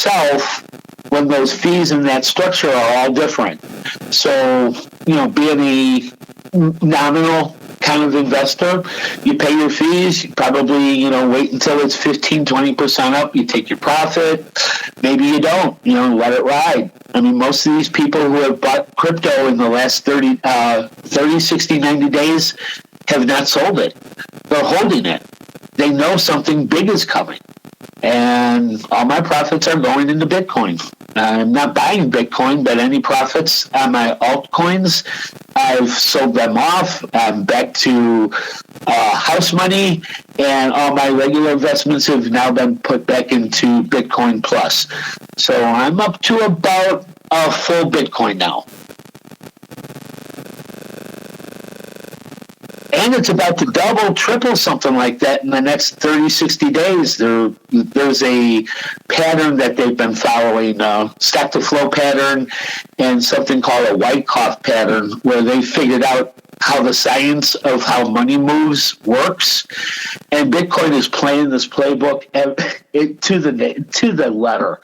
yourself when those fees in that structure are all different. So, being a nominal kind of investor, you pay your fees, you probably, wait until it's 15-20% up, you take your profit. Maybe you don't, let it ride. I mean, most of these people who have bought crypto in the last 30, 60, 90 days have not sold it. They're holding it. They know something big is coming. And all my profits are going into Bitcoin. I'm not buying Bitcoin, but any profits on my altcoins, I've sold them off. I'm back to house money, and all my regular investments have now been put back into Bitcoin Plus. So I'm up to about a full Bitcoin now. And it's about to double, triple, something like that in the next 30, 60 days. There's a pattern that they've been following, stock to flow pattern and something called a Wyckoff pattern, where they figured out how the science of how money moves works. And Bitcoin is playing this playbook to the letter.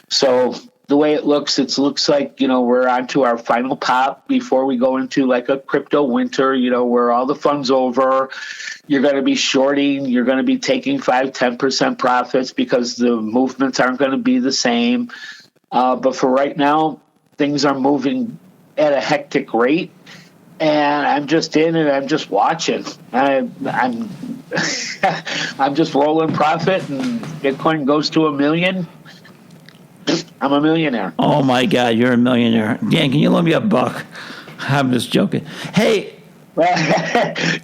So the way it looks like, we're on to our final pop before we go into like a crypto winter, where all the fun's over. You're going to be shorting. You're going to be taking 5-10% profits because the movements aren't going to be the same. But for right now, things are moving at a hectic rate. And I'm just in and I'm just watching. I'm I'm just rolling profit, and Bitcoin goes to 1 million. I'm a millionaire. Oh my God, you're a millionaire. Dan, can you loan me $1? I'm just joking. Hey.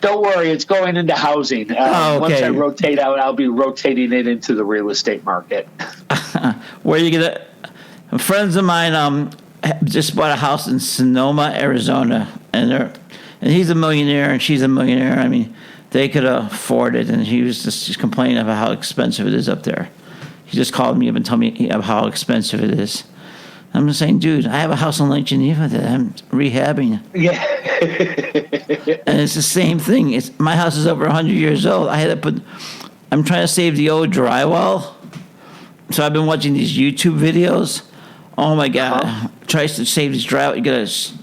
Don't worry, it's going into housing. Okay. Once I rotate out, I'll be rotating it into the real estate market. Where you get friends of mine just bought a house in Sonoma, Arizona, and he's a millionaire and she's a millionaire. I mean, they could afford it, and he was just complaining about how expensive it is up there. He just called me up and told me how expensive it is. I'm just saying, dude, I have a house in Lake Geneva that I'm rehabbing. Yeah. And it's the same thing. My house is over 100 years old. I'm trying to save the old drywall. So I've been watching these YouTube videos. Oh my God. Tries to save this drywall.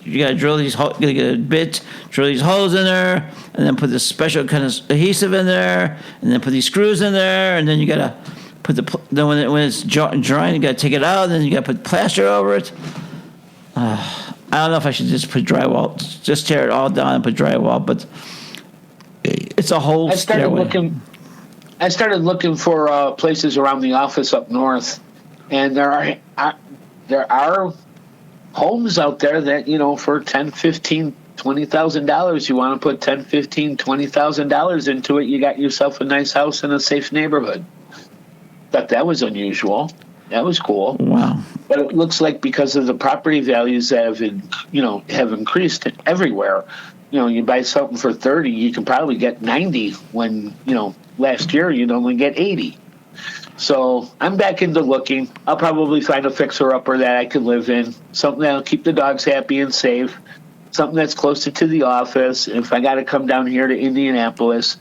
You gotta drill these holes, you gotta get a bit, drill these holes in there, and then put this special kind of adhesive in there, and then put these screws in there, and then you gotta then when it's drying, you got to take it out. Then you got to put plaster over it. I don't know if I should just put drywall, just tear it all down and put drywall. But it's a whole stairway. I started looking for places around the office up north, and there are homes out there that for $10,000, $15,000, $20,000, you want to put $10,000, $15,000, $20,000 into it. You got yourself a nice house in a safe neighborhood. Thought that was unusual. That was cool. Wow. But it looks like because of the property values that have increased everywhere, you buy something for 30, you can probably get 90 when, last year you'd only get 80. So I'm back into looking. I'll probably find a fixer-upper that I could live in, something that'll keep the dogs happy and safe, something that's closer to the office. If I got to come down here to Indianapolis,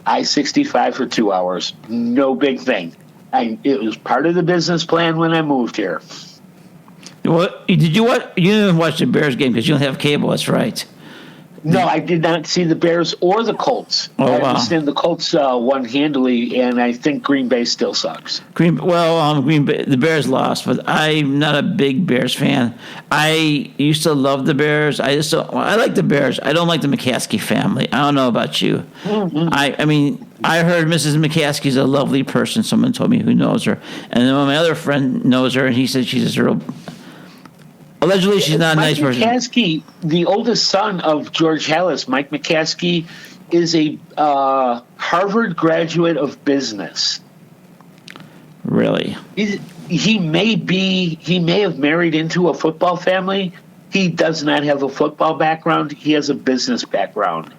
I-65 for 2 hours. No big thing. It was part of the business plan when I moved here. What did you watch? You didn't watch the Bears game because you don't have cable. That's right. No, I did not see the Bears or the Colts. Oh, I wow. understand the Colts won handily, and I think Green Bay still sucks. Green Bay, the Bears lost, but I'm not a big Bears fan. I used to love the Bears. I like the Bears. I don't like the McCaskey family. I don't know about you. Mm-hmm. I heard Mrs. McCaskey's a lovely person. Someone told me who knows her. And then my other friend knows her, and he said she's a real... Allegedly, she's not a nice person. Mike McCaskey, the oldest son of George Halas, Mike McCaskey, is a Harvard graduate of business. Really? He may have married into a football family. He does not have a football background. He has a business background.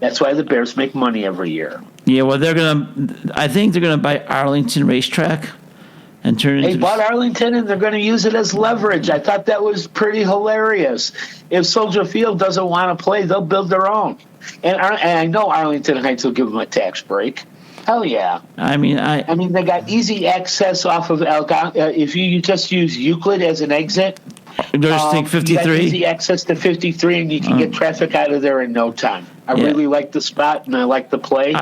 That's why the Bears make money every year. Yeah, well, I think they're gonna buy Arlington Racetrack and turn it. They bought Arlington, and they're going to use it as leverage. I thought that was pretty hilarious. If Soldier Field doesn't want to play, they'll build their own. And I know Arlington Heights will give them a tax break. Hell yeah. I mean, I mean, they got easy access off of if you just use Euclid as an exit, there's think you got 53. easy access to 53, and you can get traffic out of there in no time. I Yeah. really like the spot, and I like the play.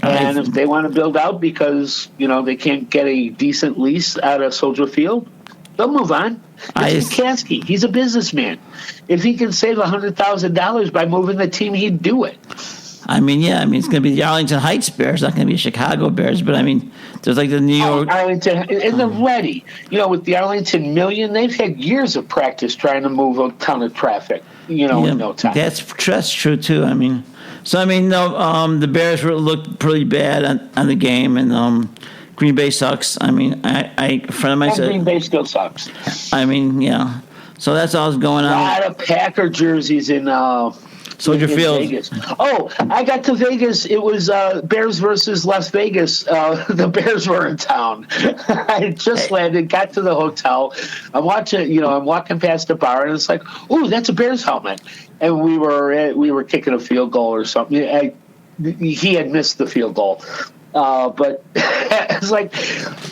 And if they want to build out because, they can't get a decent lease out of Soldier Field, they'll move on. It's McCaskey. He's a businessman. If he can save $100,000 by moving the team, he'd do it. I mean, yeah. I mean, it's going to be the Arlington Heights Bears, not going to be Chicago Bears. But I mean, there's like the New York Arlington, and they're ready. With the Arlington Million, they've had years of practice trying to move a ton of traffic. In no time. That's true too. I mean, the Bears looked pretty bad on the game, and Green Bay sucks. I mean, a friend of mine said Green Bay still sucks. I mean, yeah. So that's all going on. A lot of Packer jerseys in Soldier Field. Vegas. Oh, I got to Vegas. It was Bears versus Las Vegas. The Bears were in town. I just landed, got to the hotel. I'm watching. I'm walking past the bar, and it's like, "Ooh, that's a Bears helmet." And we were kicking a field goal or something. He had missed the field goal. But it's like,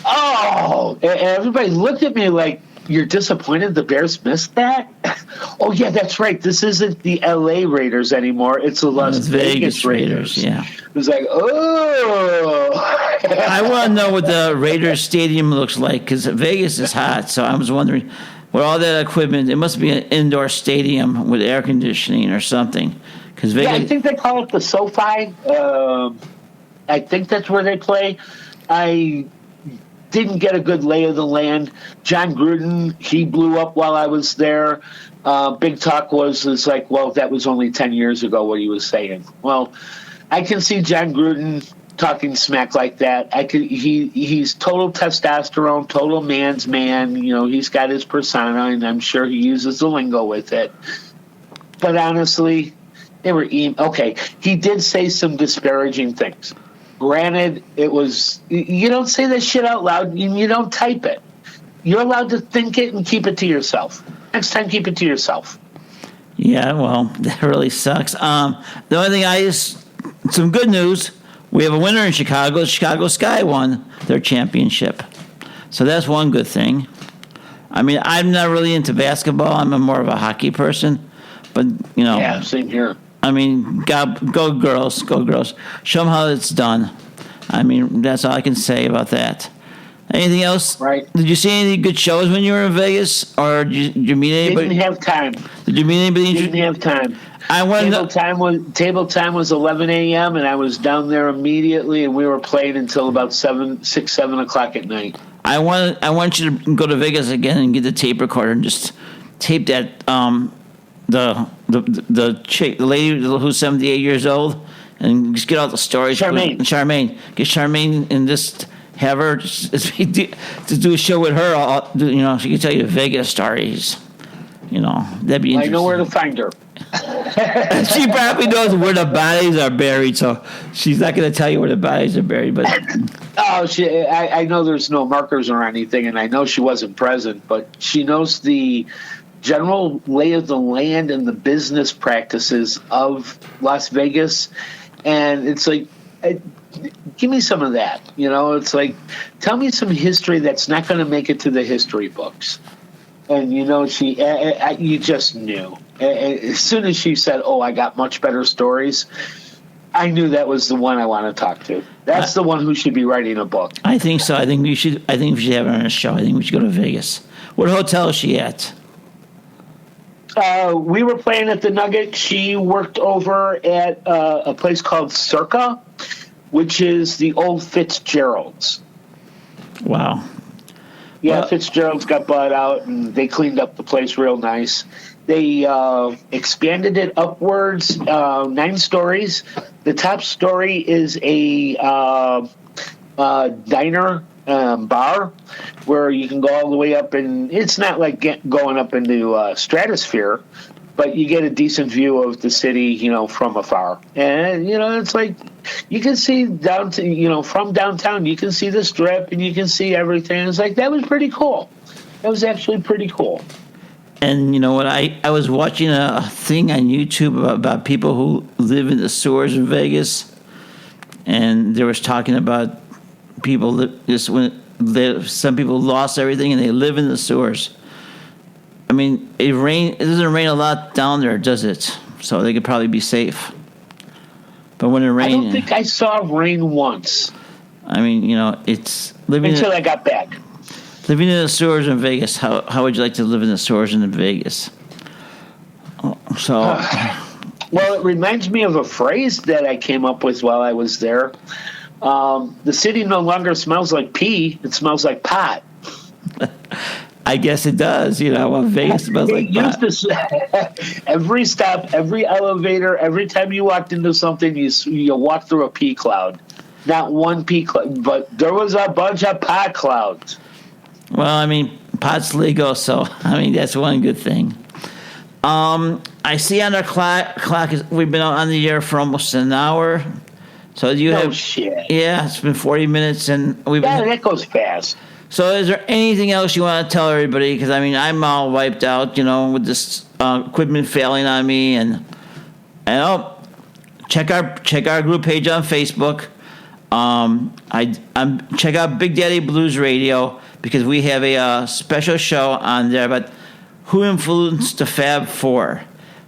oh, and everybody looked at me like, you're disappointed the Bears missed that? Oh, yeah, that's right. This isn't the L.A. Raiders anymore. It's the Las Vegas Raiders. Yeah. It was like, oh. I want to know what the Raiders stadium looks like because Vegas is hot. So I was wondering, with all that equipment, it must be an indoor stadium with air conditioning or something. Vegas, yeah, I think they call it the SoFi. I think that's where they play. I didn't get a good lay of the land. John Gruden, he blew up while I was there. Big talk was like, well, that was only 10 years ago what he was saying. Well, I can see John Gruden talking smack like that. He's total testosterone, total man's man. He's got his persona, and I'm sure he uses the lingo with it. But honestly, they were okay. He did say some disparaging things. Granted, it was, you don't say that shit out loud and you don't type it. You're allowed to think it and keep it to yourself. Next time, keep it to yourself. Yeah, well, that really sucks. The only thing some good news. We have a winner in Chicago. The Chicago Sky won their championship. So that's one good thing. I mean, I'm not really into basketball. I'm more of a hockey person. But, Yeah, same here. I mean, go girls, go girls. Show them how it's done. I mean, that's all I can say about that. Anything else? Right. Did you see any good shows when you were in Vegas, or did you meet anybody? Didn't have time. Did you meet anybody? Didn't have time. Table time was 11 a.m. and I was down there immediately, and we were playing until about 7 o'clock at night. I want you to go to Vegas again and get the tape recorder and just tape that. The chick, the lady who's 78 years old, and just get all the stories. Charmaine. Get Charmaine and just have her to do a show with her. She can tell you the Vegas stories. That'd be interesting. I know where to find her. She probably knows where the bodies are buried, so she's not going to tell you where the bodies are buried. But I know there's no markers or anything, and I know she wasn't present, but she knows the general lay of the land and the business practices of Las Vegas. And it's like, give me some of that. It's like, tell me some history that's not going to make it to the history books. And, you just knew. As soon as she said, oh, I got much better stories, I knew that was the one I want to talk to. That's the one who should be writing a book. I think so. I think we should have her on a show. I think we should go to Vegas. What hotel is she at? We were playing at the Nugget. She worked over at a place called Circa, which is the old Fitzgerald's. Wow. Yeah, Fitzgerald's got bought out, and they cleaned up the place real nice. They expanded it upwards 9 stories. The top story is a diner bar where you can go all the way up, and it's not like going up into stratosphere, but you get a decent view of the city, from afar. And it's like you can see down to from downtown, you can see the Strip and you can see everything. It's like that was pretty cool. That was actually pretty cool. And you know what? I was watching a thing on YouTube about people who live in the sewers in Vegas. and there was talking about people that just some people lost everything and they live in the sewers. I mean, it doesn't rain a lot down there, does it? So they could probably be safe. But when it rains, I don't think I saw rain once. I mean, it's until I got back. Living in the sewers in Vegas. How would you like to live in the sewers in Vegas? So, well, it reminds me of a phrase that I came up with while I was there. The city no longer smells like pee; it smells like pot. I guess it does. Vegas smells like pot. Every stop, every elevator, every time you walked into something, you walk through a pee cloud. Not one pee cloud, but there was a bunch of pot clouds. Well, I mean, pot's legal, so that's one good thing. I see on our clock we've been on the air for almost an hour. So shit. Yeah, it's been 40 minutes, and that goes fast. So, is there anything else you want to tell everybody? Because I'm all wiped out, with this equipment failing on me, and check our group page on Facebook. Check out Big Daddy Blues Radio, because we have a special show on there about who influenced the Fab Four.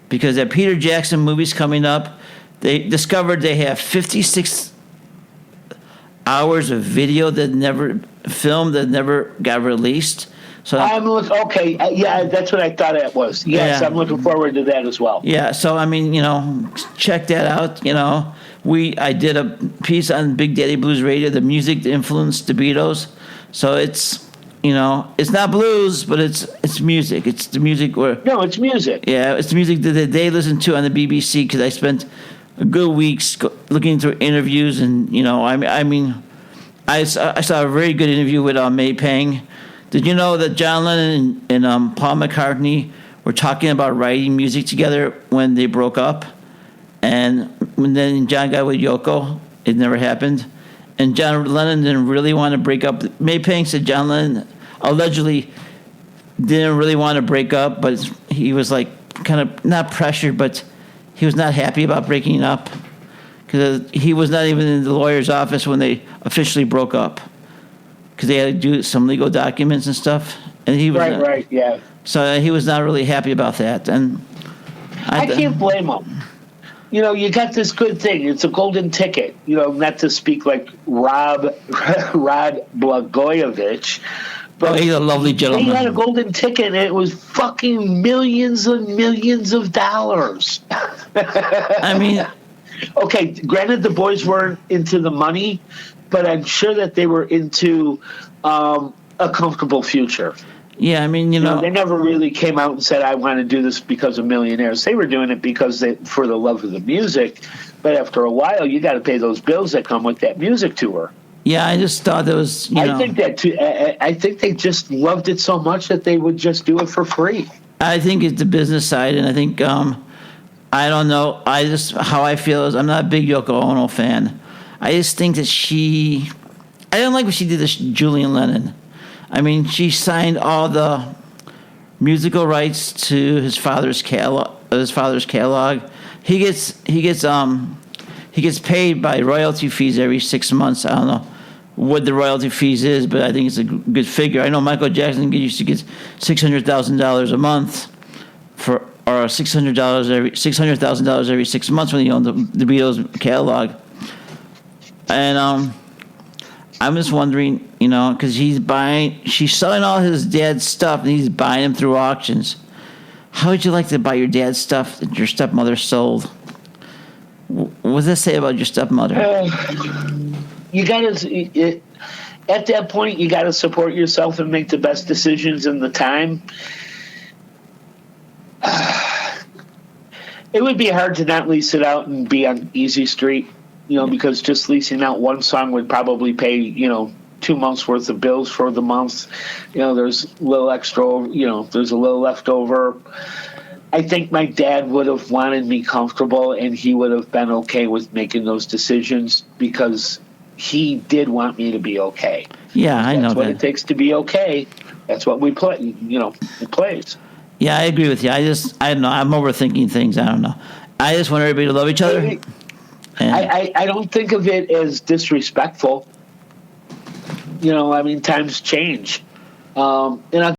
Because that Peter Jackson movie's coming up, they discovered they have 56 hours of video that never got released. So okay. Yeah, that's what I thought it was. Yes, yeah. I'm looking forward to that as well. Yeah, so check that out. I did a piece on Big Daddy Blues Radio, the music that influenced the Beatles. So it's it's not blues, but it's music. It's the music it's music. Yeah, it's the music that they listen to on the BBC, because I spent a good weeks looking through interviews, and I saw a very good interview with May Pang. Did you know that John Lennon and Paul McCartney were talking about writing music together when they broke up, and then John got with Yoko, it never happened, and John Lennon didn't really want to break up. May Pang said John Lennon allegedly didn't really want to break up, but he was like kind of not pressured, but he was not happy about breaking up, because he was not even in the lawyer's office when they officially broke up, because they had to do some legal documents and stuff, and he was right, yeah. So he was not really happy about that, and I can't blame him. You got this good thing. It's a golden ticket. Not to speak like Rod Blagojevich. But he's a lovely gentleman. He had a golden ticket, and it was fucking millions and millions of dollars. Okay, granted, the boys weren't into the money, but I'm sure that they were into a comfortable future. Yeah, they never really came out and said, I want to do this because of millionaires. They were doing it because for the love of the music. But after a while, you got to pay those bills that come with that music tour. Yeah, I just thought there was, I think that too. I think they just loved it so much that they would just do it for free. I think it's the business side, and I think, I don't know. How I feel is I'm not a big Yoko Ono fan. I just think that I don't like what she did to Julian Lennon. She signed all the musical rights to his father's catalog. He gets paid by royalty fees every 6 months. I don't know what the royalty fees is, but I think it's a good figure. I know Michael Jackson used to get $600,000 a month or $600,000 every 6 months when he owned the Beatles catalog. And I'm just wondering, because she's selling all his dad's stuff, and he's buying them through auctions. How would you like to buy your dad's stuff that your stepmother sold? What does that say about your stepmother? At that point, you got to support yourself and make the best decisions in the time. It would be hard to not lease it out and be on Easy Street, because just leasing out one song would probably pay, 2 months worth of bills for the month. There's a little extra, there's a little left over. I think my dad would have wanted me comfortable, and he would have been okay with making those decisions, because he did want me to be okay. Yeah, I know that. That's what it takes to be okay. That's what we play, it plays. Yeah, I agree with you. I don't know. I'm overthinking things. I don't know. I just want everybody to love each other. And I don't think of it as disrespectful. I mean, times change. And I'll